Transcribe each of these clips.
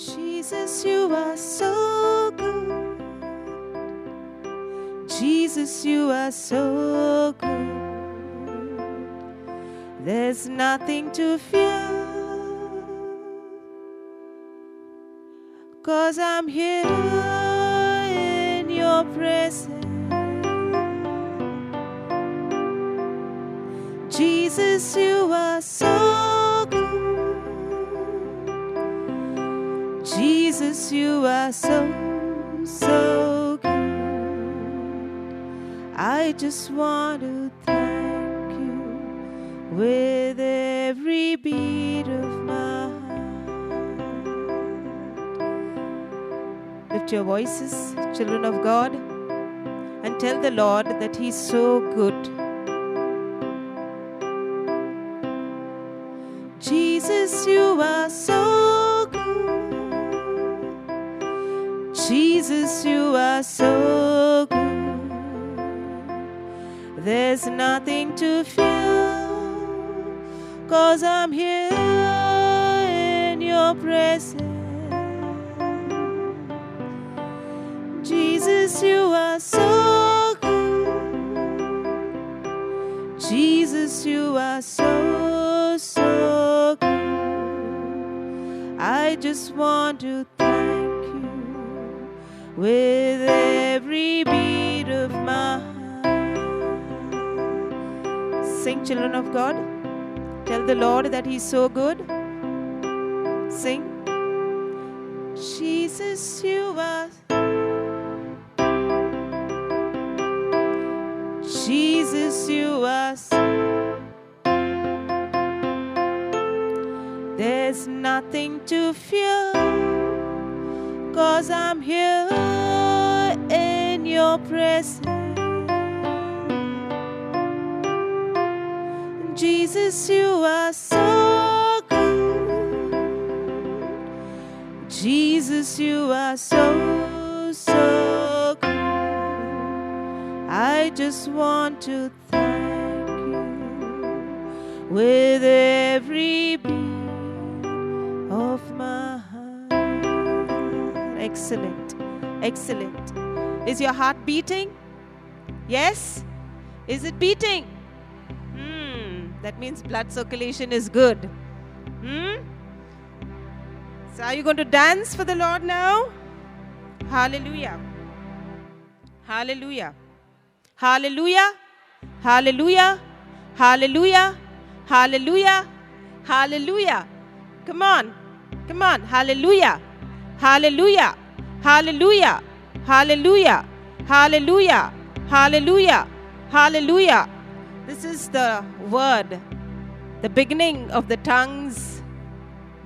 Jesus, you are so good. Jesus, you are so good. There's nothing to fear, 'cause I'm here in your presence. Jesus, you are so good. Jesus, you are so, so good. I just want to thank you with every beat of my heart. Lift your voices, children of God, and tell the Lord that He's so good. Jesus, you are so good. Jesus, you are so good. There's nothing to fear, 'cause I'm here in your presence. Jesus, you are so good. Jesus, you are so, so good. I just want to thank you with every beat of my heart. Sing, children of God. Tell the Lord that He's so good. Sing. Jesus, you are. Jesus, you are. There's nothing to fear, 'cause I'm here in your presence. Jesus, you are so good. Jesus, you are so, so good. I just want to thank you with every beat of my heart. Excellent. Excellent. Is your heart beating? Yes? Is it beating? That means blood circulation is good. So are you going to dance for the Lord now? Hallelujah. Hallelujah. Hallelujah. Hallelujah. Hallelujah. Hallelujah. Hallelujah. Come on. Come on. Hallelujah. Hallelujah. Hallelujah. Hallelujah. Hallelujah. Hallelujah. Hallelujah. This is the word, the beginning of the tongues.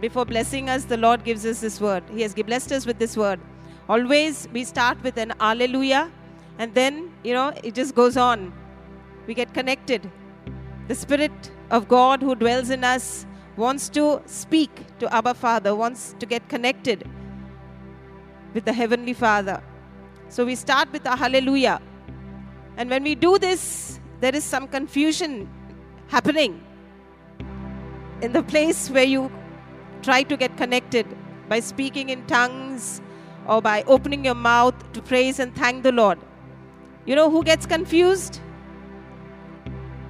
Before blessing us, the Lord gives us this word. He has blessed us with this word. Always we start with an hallelujah, and then, it just goes on. We get connected. The Spirit of God who dwells in us wants to speak to Abba Father, wants to get connected with the Heavenly Father. So we start with a hallelujah. And when we do this, there is some confusion happening in the place where you try to get connected by speaking in tongues or by opening your mouth to praise and thank the Lord. You know who gets confused?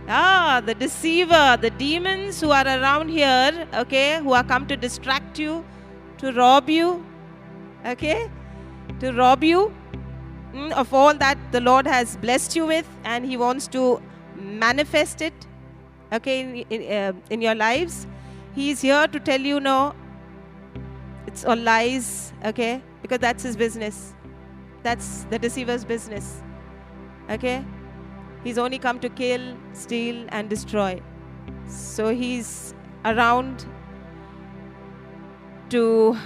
The deceiver, the demons who are around here, okay, who are come to distract you, to rob you, okay, to rob you of all that the Lord has blessed you with, and He wants to manifest it, okay, in your lives. He is here to tell you, no, it's all lies, okay, because that's his business. That's the deceiver's business, okay. He's only come to kill, steal, and destroy. So he's around to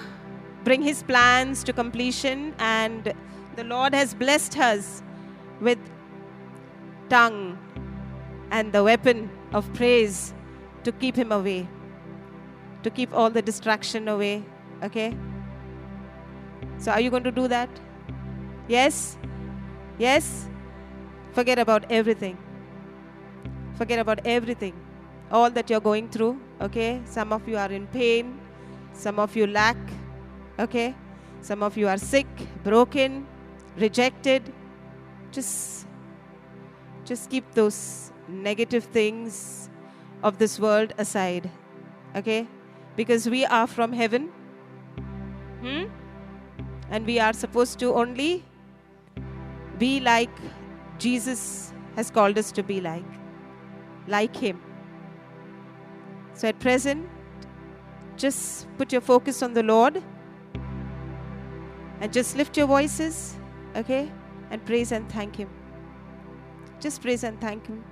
bring his plans to completion, and the Lord has blessed us with tongue and the weapon of praise to keep him away, to keep all the distraction away, okay? So are you going to do that? Yes? Yes? Forget about everything. Forget about everything. All that you're going through, okay? Some of you are in pain. Some of you lack, Okay? Some of you are sick, broken, rejected. Just keep those negative things of this world aside. Okay? Because we are from heaven. And we are supposed to only be like Jesus has called us to be like Him. So at present, just put your focus on the Lord and just lift your voices, okay? And praise and thank Him. Just praise and thank Him.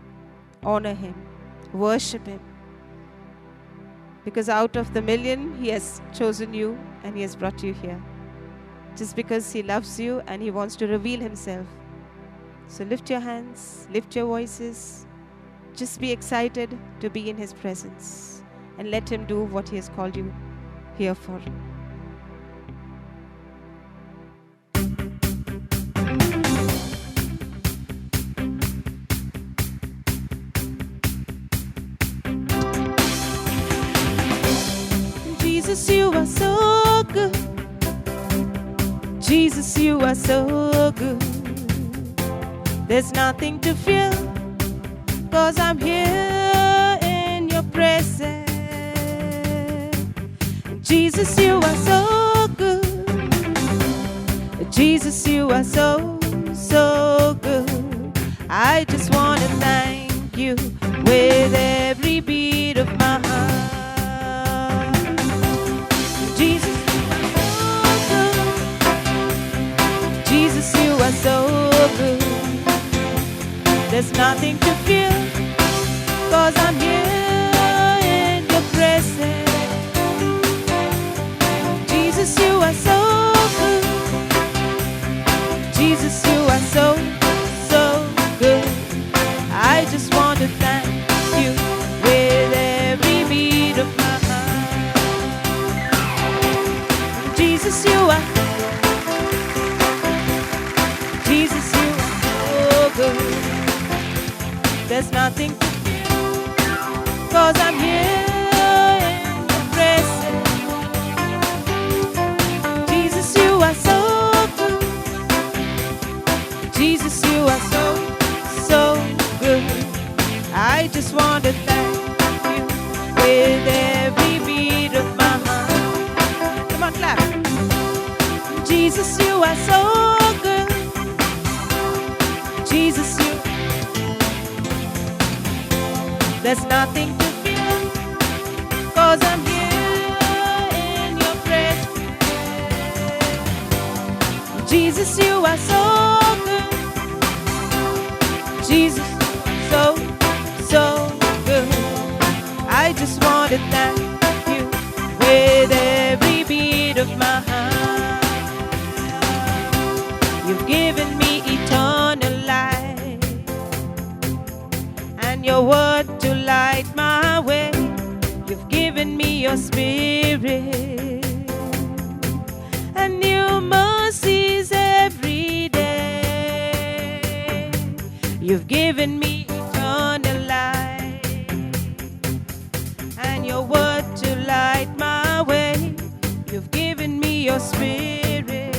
Honor Him. Worship Him. Because out of the million, He has chosen you and He has brought you here. Just because He loves you and He wants to reveal Himself. So lift your hands, lift your voices. Just be excited to be in His presence. And let Him do what He has called you here for. Jesus, you are so good. Jesus, you are so good. There's nothing to fear, 'cause I'm here in your presence. Jesus, you are so good. Jesus, you are so, so good. I just want to thank you with every beat of my heart. Jesus, Jesus, you are so good. There's nothing to fear, 'cause I'm here in your presence. Jesus, you are so good. Jesus, you are so, so good. I just want to thank you with every beat of my heart. Jesus, you are so good. There's nothing to fear, 'cause I'm here in your presence. Jesus, you are so good. Jesus, you are so, so good. I just want to thank you with every beat of my heart. Come on, clap. Jesus, you are so good. Jesus, you. There's nothing to fear, 'cause I'm here in your presence. Jesus, you are so good. Jesus, so, so good. I just want to thank you with every beat of my heart. You've given me eternal life, and your word to light my way. You've given me your spirit and new mercies every day. You've given me eternal life and your word to light my way. You've given me your spirit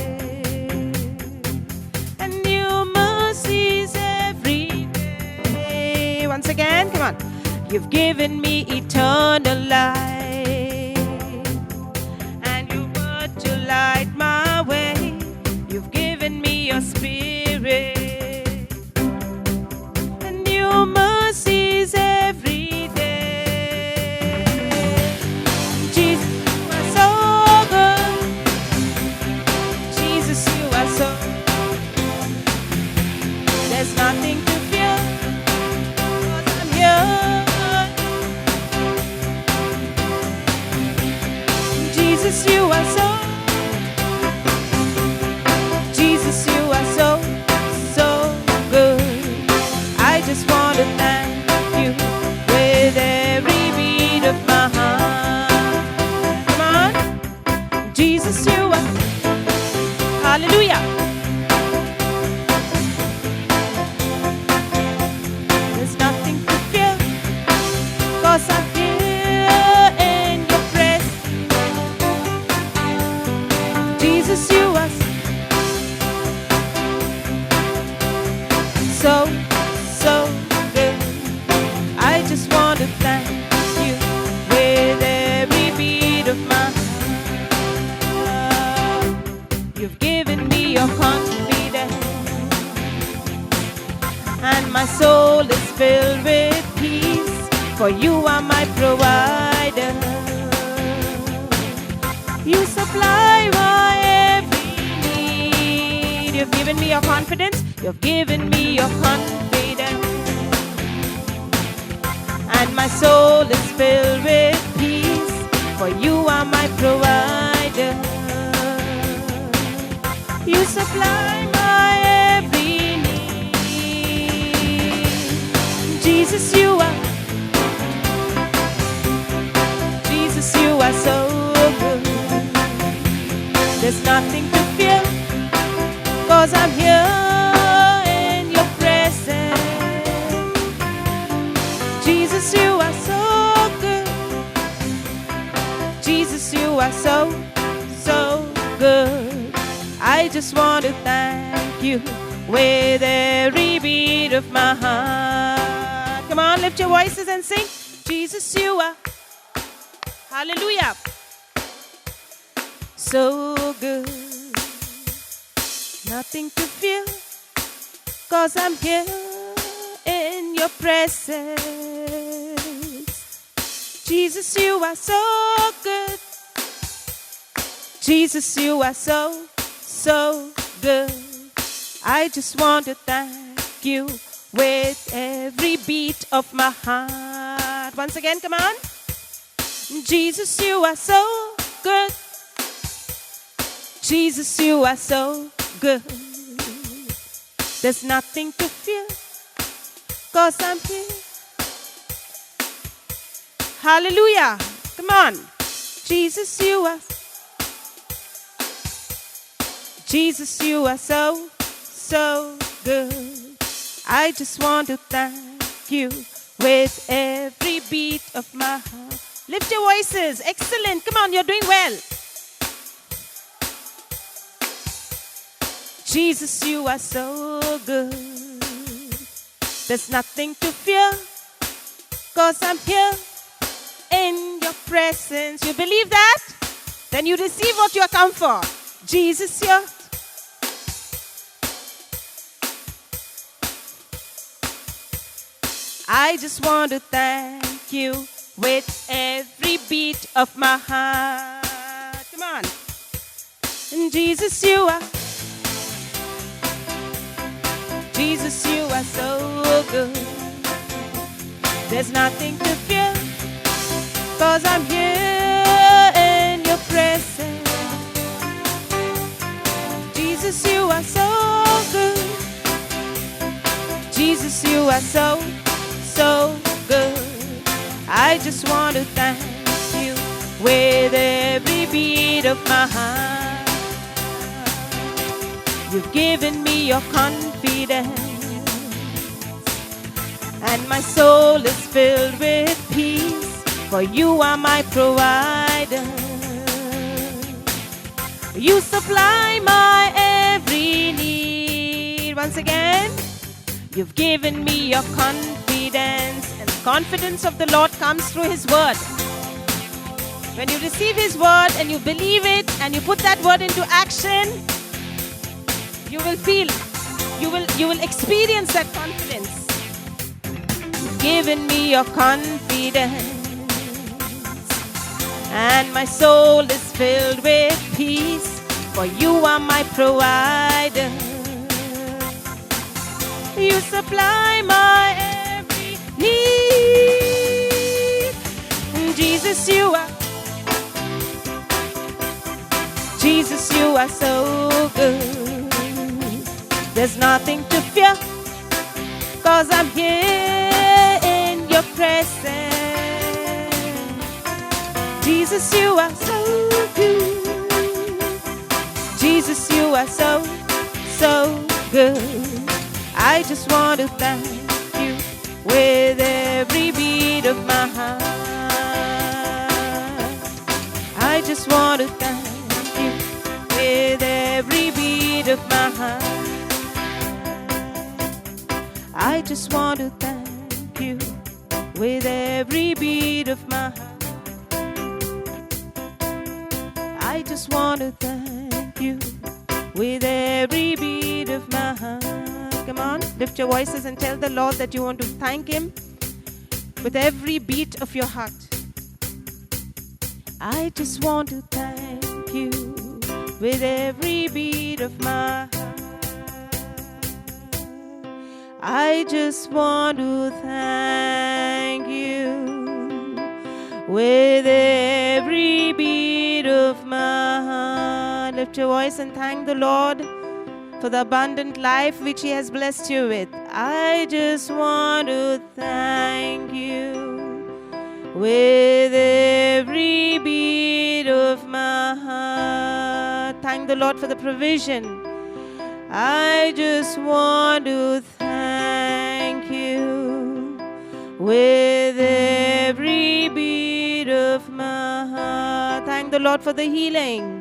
and new mercies every day. Once again, come on. You've given me eternal life and your word to light my way. You've given me your spirit and new mercies every day. Jesus, you are so good. Jesus, you are so. There's nothing to fear, 'cause I'm here. Jesus, you are so. Jesus, you are so, so good. I just want to thank you with every beat of my heart. Come on. Jesus, you are. Hallelujah. There's nothing to fear, 'cause I'm here in your presence. for you are my provider. You supply my every need. You've given me your confidence. You've given me your confidence. And my soul is filled with peace, for you are my provider. You supply my every need. Jesus, you are so good. There's nothing to fear, 'cause I'm here in your presence. Jesus, you are so good. Jesus, you are so good. I just want to thank you with every beat of my heart. Come on, lift your voices and sing. Jesus, you are, hallelujah, so good. Nothing to fear, 'cause I'm here in your presence. Jesus, you are so good. Jesus, you are so good. I just want to thank you with every beat of my heart. Once again, come on. Jesus, you are so good. Jesus, you are so good. There's nothing to fear, 'cause I'm here. Hallelujah. Come on. Jesus, you are so good. I just want to thank you with every beat of my heart. Lift your voices. Excellent. Come on, you're doing well. Jesus, you are so good. There's nothing to fear, 'cause I'm here in your presence. You believe that? Then you receive what you are come for. Jesus, you're I just want to thank you with every beat of my heart. Come on. And Jesus, you are so good. There's nothing to fear, 'cause I'm here in your presence. Jesus, you are so good. Jesus, you are so good. I just want to thank you with every beat of my heart. You've given me your confidence, and my soul is filled with peace, for you are my provider. You supply my every need. Once again, you've given me your confidence, and the confidence of the Lord comes through His word. When you receive His word and you believe it and you put that word into action, you will feel, you will experience that confidence. You've given me your confidence, and my soul is filled with peace, for you are my provider. You supply my every need. Jesus, you are so good. There's nothing to fear, 'cause I'm here in your presence. Jesus, you are so good. Jesus, you are so good. I just want to thank you with every beat of my heart. I just want to thank you with every beat of my heart. I just want to thank you with every beat of my heart. I just want to thank you with every beat of my heart. Come on, lift your voices and tell the Lord that you want to thank Him with every beat of your heart. I just want to thank you with every beat of my heart. I just want to thank you with every beat of my heart. Lift your voice and thank the Lord for the abundant life which He has blessed you with. I just want to thank you with every beat of my heart. Thank the Lord for the provision. I just want to thank you with every beat of my heart. Thank the Lord for the healing.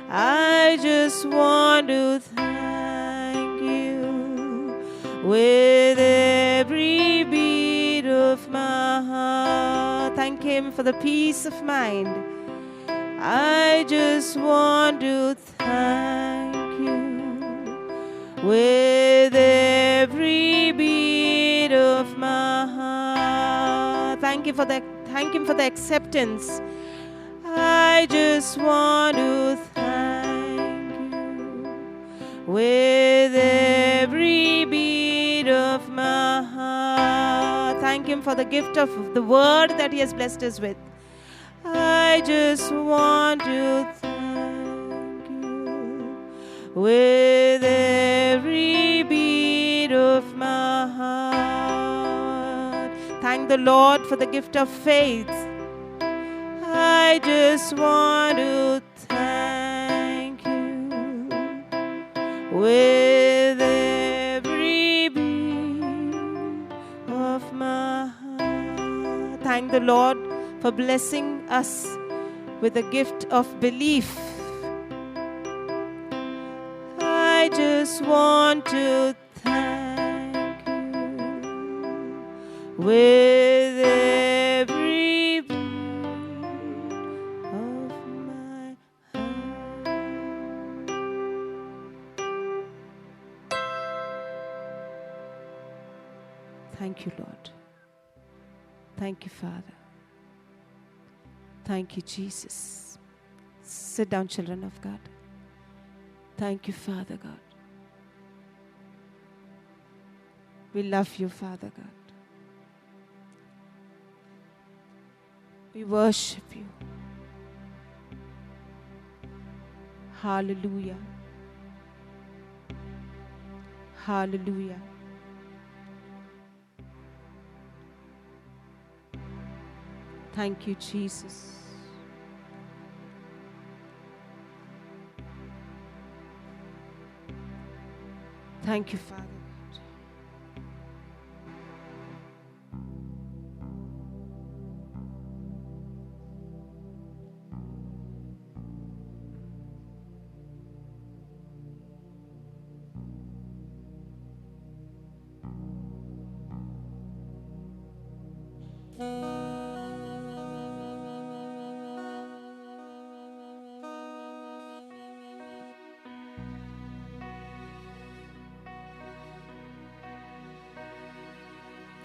I just want to thank you with every beat of my heart. Thank Him for the peace of mind. I just want to thank you with every beat of my heart. Thank Him for the acceptance. I just want to thank you with every beat of my heart. Thank Him for the gift of the word that He has blessed us with. I just want to thank you with every beat of my heart. Thank the Lord for the gift of faith. I just want to thank you with every beat of my heart. Thank the Lord for blessing us with the gift of belief. I just want to thank you with every beat of my heart. Thank you, Lord. Thank you, Father. Thank you, Jesus. Sit down, children of God. Thank you, Father God. We love you, Father God. We worship you. Hallelujah. Hallelujah. Thank you, Jesus. Thank you, Father God.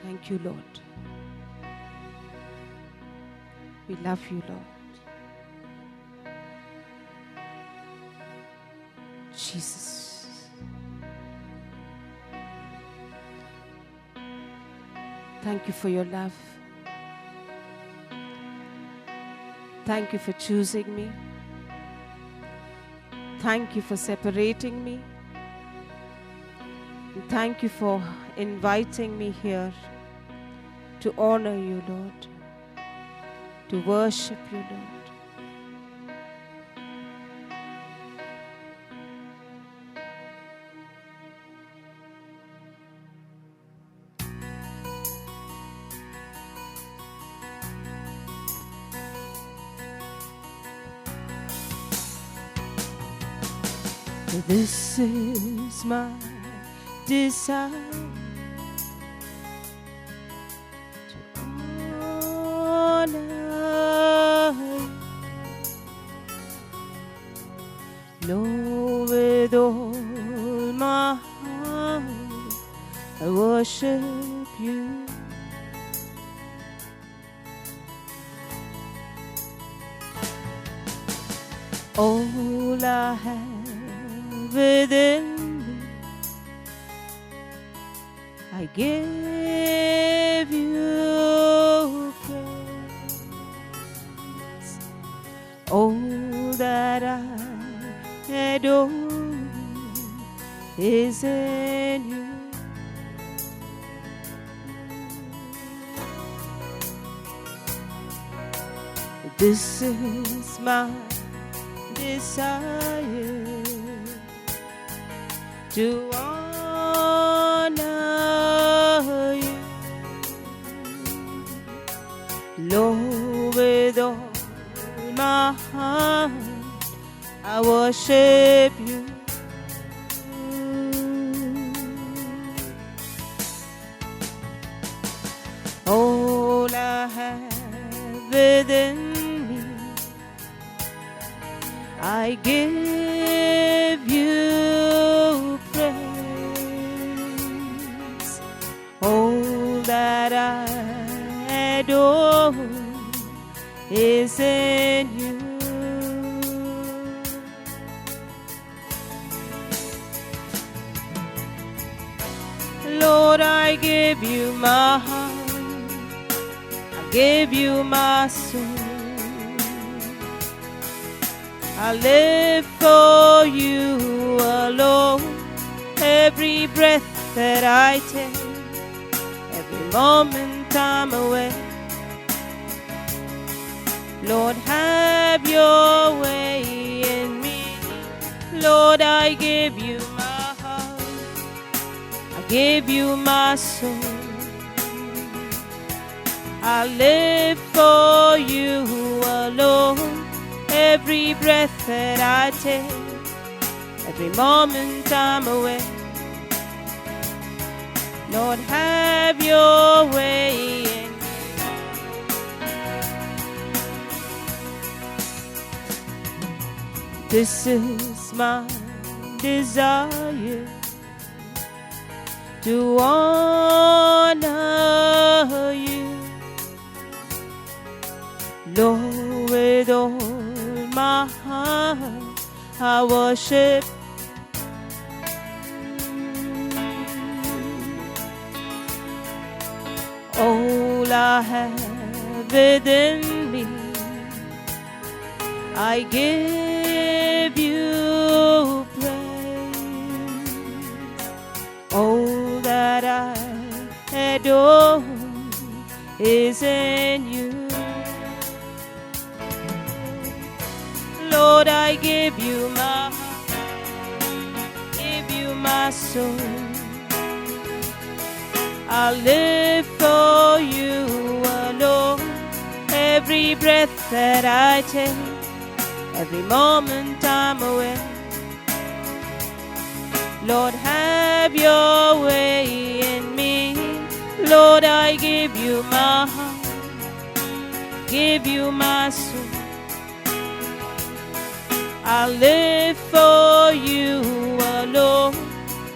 Thank you, Lord. We love you, Lord. Jesus. Thank you for your love. Thank you for choosing me. Thank you for separating me. And thank you for inviting me here to honor you, Lord, to worship you, Lord. This is my desire, to honor you, Lord, with all my heart I worship you. All I have within me, I give you praise. All that I adore is in you. This is my desire, to honor you, Lord, with all my heart I worship you. All I have within me, I give you praise. All that I adore is in you. Lord, I give you my heart, I give you my soul. I live for you alone. Every breath that I take, every moment I'm awake, Lord, have your way in me. Lord, I give you my heart, I give you my soul. I live for you alone. Every breath that I take, every moment I'm awake, Lord, have your way in me. This is my desire, to honor you, Lord, with all my heart I worship. All I have within me, I give you praise. All that I adore is in you. Lord, I give you my heart, give you my soul. I live for you alone. Every breath that I take, every moment I'm awake, Lord, have your way in me. Lord, I give you my heart, give you my soul. I live for you alone.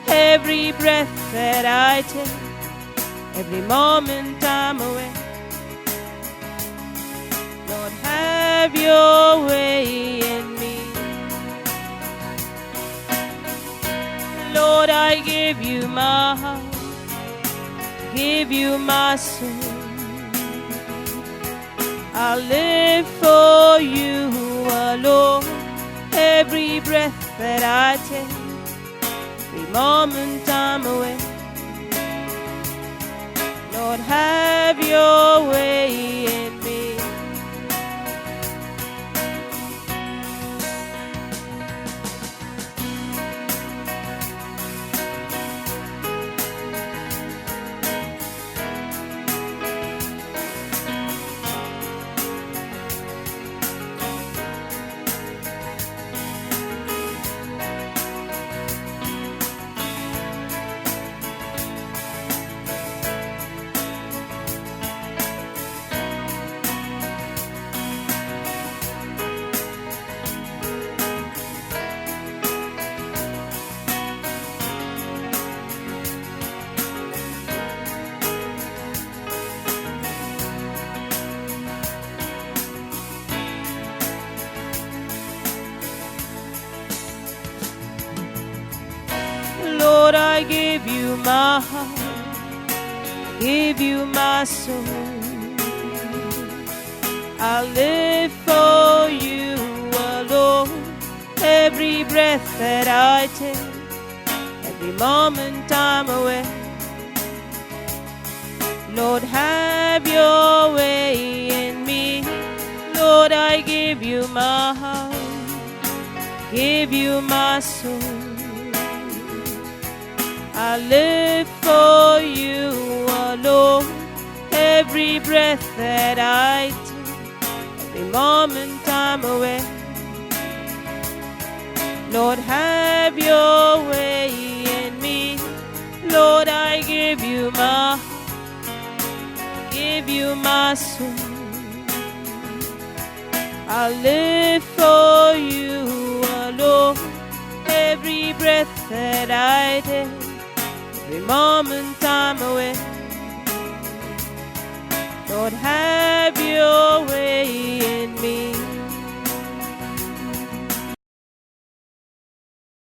Every breath that I take, every moment I'm awake, Lord, have your way in me. Lord, I give you my heart, give you my soul. I live for you alone. Every breath that I take, every moment I'm awake, Lord, have your way in me. give you my heart, give you my soul. I live for you alone. Every breath that I take, every moment I'm away. Lord, have your way in me. Lord, I give you my heart, give you my soul. I live for you alone. Every breath that I take, every moment I'm away. Lord, have your way in me. Lord, I give you my heart, give you my soul. I live for you alone. Every breath that I take, every moment I'm away. Lord, have your